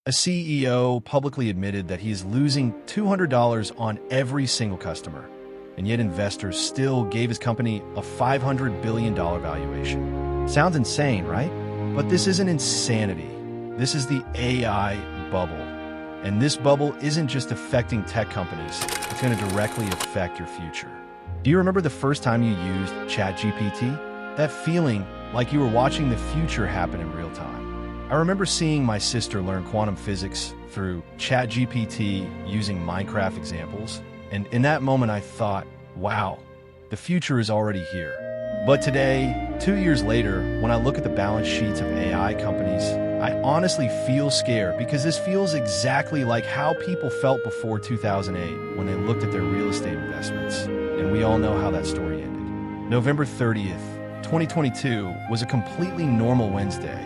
A CEO publicly admitted that he is losing $200 on every single customer, and yet investors still gave his company a $500 billion valuation. Sounds insane, right? But this isn't insanity. This is the AI bubble. And this bubble isn't just affecting tech companies, it's going to directly affect your future. Do you remember the first time you used ChatGPT? That feeling like you were watching the future happen in real time. I remember seeing my sister learn quantum physics through ChatGPT using Minecraft examples, and in that moment I thought, wow, the future is already here. But today, 2 years later, when I look at the balance sheets of AI companies, I honestly feel scared because this feels exactly like how people felt before 2008 when they looked at their real estate investments. And we all know how that story ended. November 30th, 2022 was a completely normal Wednesday,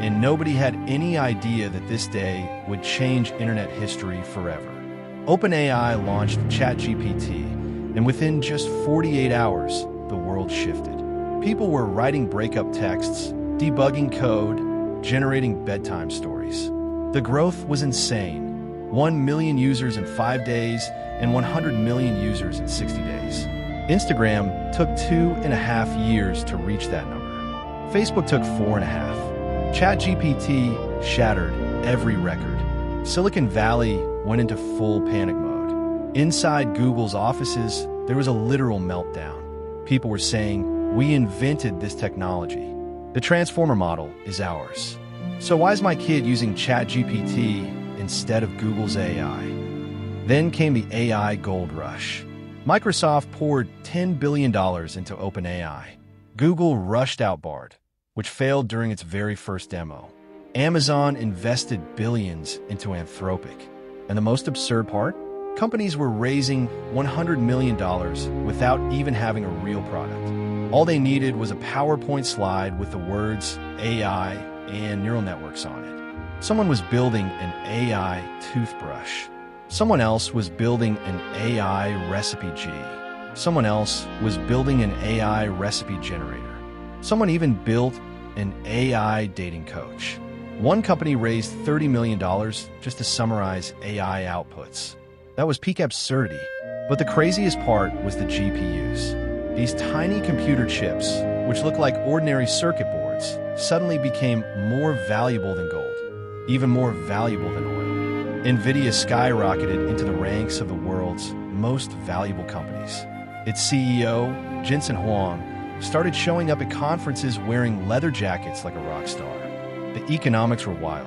and nobody had any idea that this day would change internet history forever. OpenAI launched ChatGPT, and within just 48 hours, the world shifted. People were writing breakup texts, debugging code, generating bedtime stories. The growth was insane. 1 million users in 5 days and 100 million users in 60 days. Instagram took 2.5 years to reach that number. Facebook took 4.5. ChatGPT shattered every record. Silicon Valley went into full panic mode. Inside Google's offices, there was a literal meltdown. People were saying, "We invented this technology. The transformer model is ours. So why is my kid using ChatGPT instead of Google's AI?" Then came the AI gold rush. Microsoft poured $10 billion into OpenAI. Google rushed out Bard, which failed during its very first demo. Amazon invested billions into Anthropic. And the most absurd part? Companies were raising $100 million without even having a real product. All they needed was a PowerPoint slide with the words AI and neural networks on it. Someone was building an AI toothbrush. Someone else was building an AI recipe G. Someone else was building an AI recipe generator. Someone even built an AI dating coach. One company raised $30 million just to summarize AI outputs. That was peak absurdity. But the craziest part was the GPUs. These tiny computer chips, which look like ordinary circuit boards, suddenly became more valuable than gold, even more valuable than oil. NVIDIA skyrocketed into the ranks of the world's most valuable companies. Its CEO, Jensen Huang, started showing up at conferences wearing leather jackets like a rock star. The economics were wild.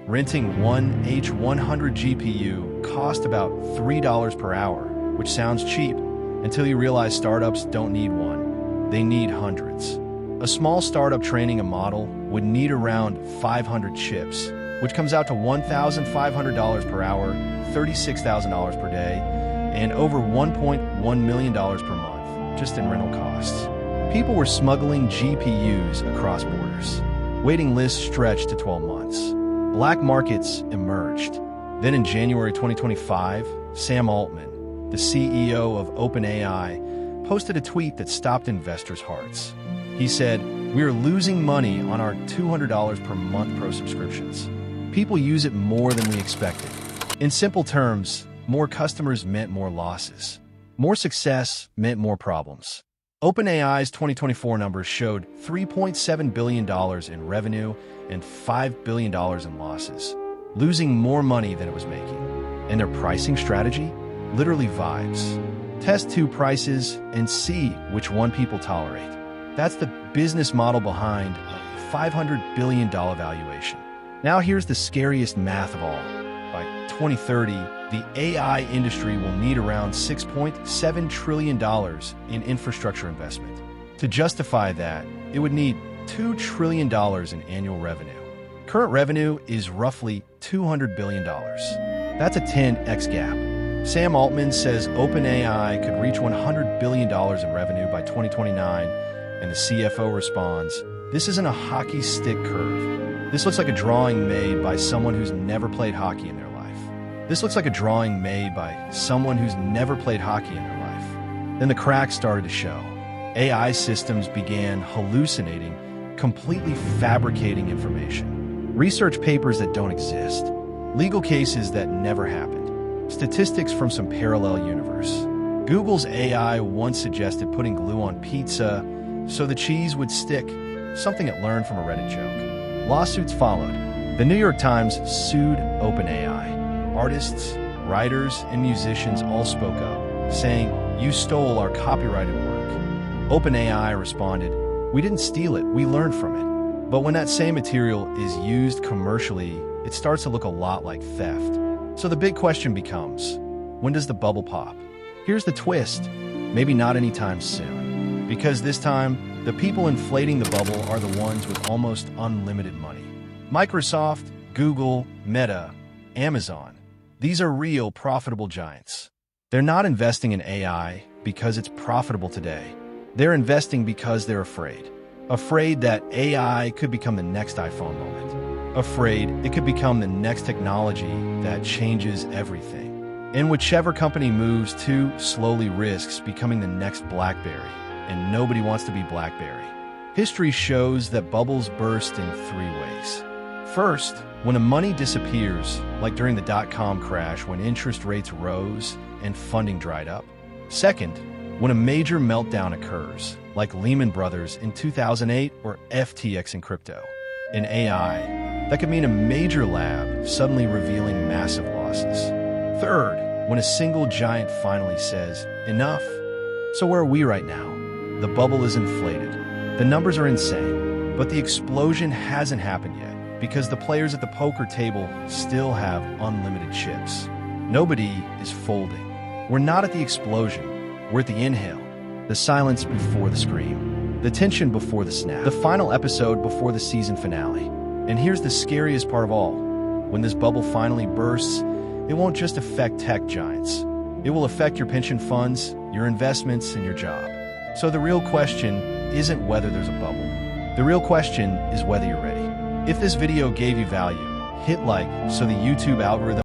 Renting one H100 GPU cost about $3 per hour, which sounds cheap, until you realize startups don't need one. They need hundreds. A small startup training a model would need around 500 chips, which comes out to $1,500 per hour, $36,000 per day, and over $1.1 million per month, just in rental costs. People were smuggling GPUs across borders. Waiting lists stretched to 12 months. Black markets emerged. Then in January 2025, Sam Altman, the CEO of OpenAI, posted a tweet that stopped investors' hearts. He said, "We are losing money on our $200 per month pro subscriptions. People use it more than we expected." In simple terms, more customers meant more losses. More success meant more problems. OpenAI's 2024 numbers showed $3.7 billion in revenue and $5 billion in losses, losing more money than it was making. And their pricing strategy? Literally vibes. Test two prices and see which one people tolerate. That's the business model behind a $500 billion valuation. Now here's the scariest math of all. By 2030, the AI industry will need around $6.7 trillion in infrastructure investment. To justify that, it would need $2 trillion in annual revenue. Current revenue is roughly $200 billion. That's a 10x gap. Sam Altman says OpenAI could reach $100 billion in revenue by 2029, and the CFO responds, "This isn't a hockey stick curve. This looks like a drawing made by someone who's never played hockey in their life. This looks like a drawing made by someone who's never played hockey in their life." Then the cracks started to show. AI systems began hallucinating, completely fabricating information. Research papers that don't exist. legal cases that never happened, statistics from some parallel universe. Google's AI once suggested putting glue on pizza so the cheese would stick, something it learned from a Reddit joke. Lawsuits followed. The New York Times sued OpenAI. Artists, writers, and musicians all spoke up, saying, "You stole our copyrighted work." OpenAI responded, "We didn't steal it, we learned from it." But when that same material is used commercially, it starts to look a lot like theft. So the big question becomes, when does the bubble pop? Here's the twist, maybe not anytime soon. Because this time, the people inflating the bubble are the ones with almost unlimited money. Microsoft, Google, Meta, Amazon. These are real profitable giants. They're not investing in AI because it's profitable today. They're investing because they're afraid. Afraid that AI could become the next iPhone moment. Afraid it could become the next technology that changes everything. And whichever company moves too slowly risks becoming the next BlackBerry. And nobody wants to be BlackBerry. History shows that bubbles burst in 3 ways. First, when the money disappears, like during the dot-com crash when interest rates rose and funding dried up. Second, when a major meltdown occurs, like Lehman Brothers in 2008 or FTX in crypto. In AI, that could mean a major lab suddenly revealing massive losses. Third, when a single giant finally says, "Enough." So where are we right now? The bubble is inflated. The numbers are insane, but the explosion hasn't happened yet because the players at the poker table still have unlimited chips. Nobody is folding. We're not at the explosion. We're at the inhale, the silence before the scream, the tension before the snap, the final episode before the season finale. And here's the scariest part of all. When this bubble finally bursts, it won't just affect tech giants. It will affect your pension funds, your investments, and your job. So the real question isn't whether there's a bubble. The real question is whether you're ready. If this video gave you value, hit like so the YouTube algorithm